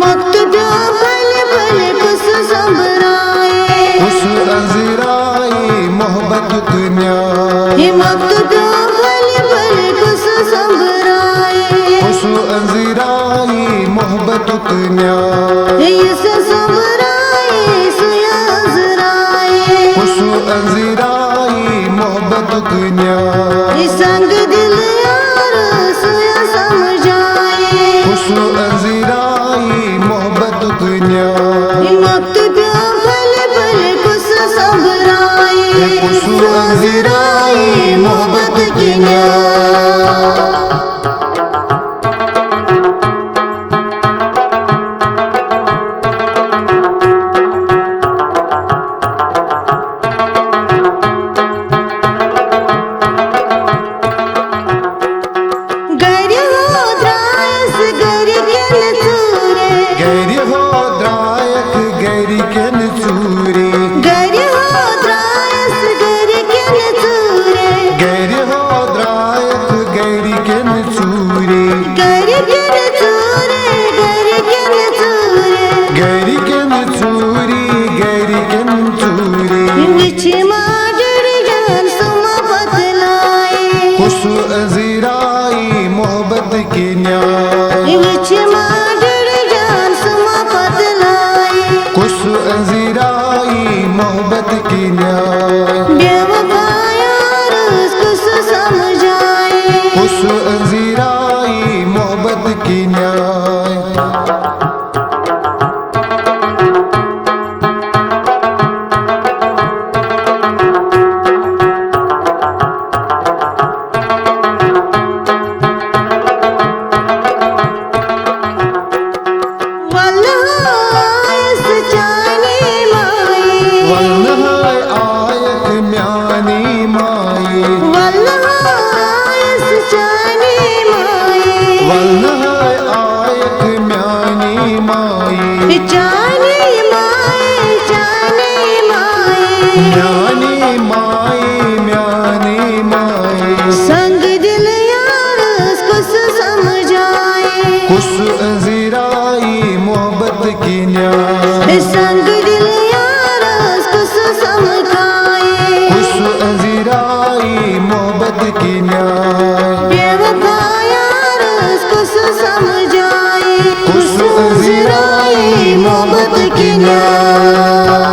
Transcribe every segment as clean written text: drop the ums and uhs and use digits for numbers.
मकतूबा भले भले कुछ संबराए कुछ अंजीराई मोहब्बत दुनिया मकतूबा भले भले कुछ संबराए कुछ अंजीराई मोहब्बत दुनिया इसे संबराए सुया अंजराए कुछ अंजीराई मोहब्बत दुनिया संग दिल यार सुया समझाए कुछ अंजीराई मोहब्बत दुनिया मकतूबा भले भले कुछ संबराए कुछ अंजीराई मोहब्बत दुनिया अंजीराई मोहब्बत की न्याय कुछ अंजीराई मोहब्बत की न्याय कुछ अंजीराई मोहब्बत की न्याय संग दिल यार कुछ समझाए कुछ अंजीराई मोहब्बत की न्याय संग दिल यार कुछ समझाए कुछ अंजीराई मोहब्बत की न्याय बेवफा यार कुछ समझाए कुछ अंजीराई मोहब्बत की न्याय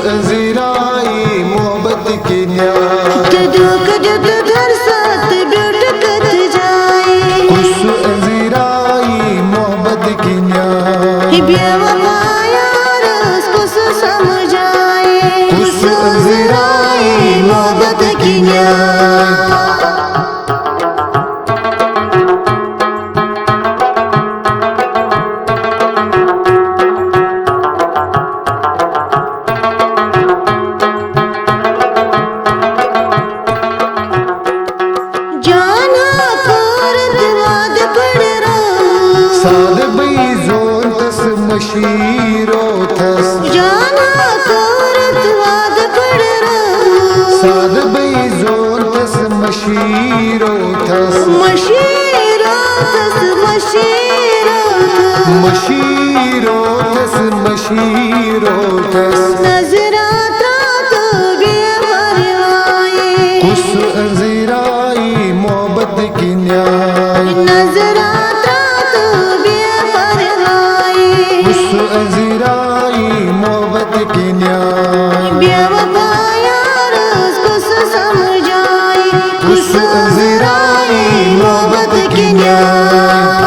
अंजीराई मोहब्बत की न्याय कुछ अंजीराई मोहब्बत की न्याय बेवफा यार कुछ समझाए कुछ अंजीराई मोहब्बत की न्याय साद बई जोन तस मशीरो थस जाना करत वाद पड़रा साद बई जोन तस मशीरो थस मशीरा तस मशीरा मशीरो थस मशीरो थस नजरा त्रात बेवरवाए कुछ अंजीराई मोहब्बत की न्याय नजरा त्रात बेवरवाए कुछ अंजीराई मोहब्बत की न्याय बेवफा यार कुछ समझाए कुछ अंजीराई मोहब्बत की न्याय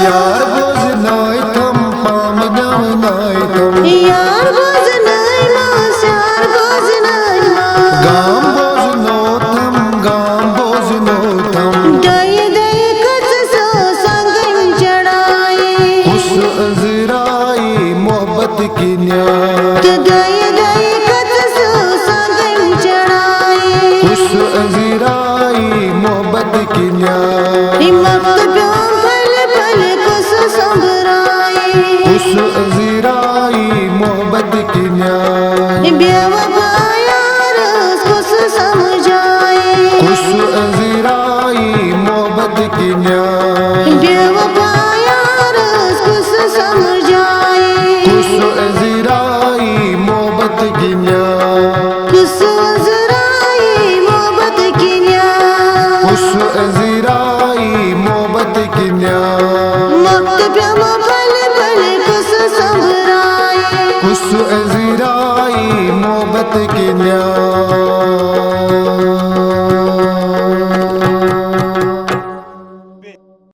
यार बोझनाय थम पाम नवनाय थम यार बोझनाय मा श्यार बोझनाय मा गाम बोझनो थम दय दय कच सो संगम चढ़ाए उस अजराई मोहब्बत की न्याय दय दय कच सो संगम चढ़ाए उस अजराई मोहब्बत की न्याय मक्त प्याम पल पल कुस संभराए उस अजराई मोहब्बत की न्याय बेवफा यार कुस समझाए उस अजराई मोहब्बत की न्याय बेवफा यार कुस समझाए उस अजराई मोहब्बत की न्याय कुस अजराए मोहब्बत की न्याय उस अजराई मोहब्बत की न्याय मक्त प्याम पल पल कुस संभराए उस अजराई मोहब्बत की न्याय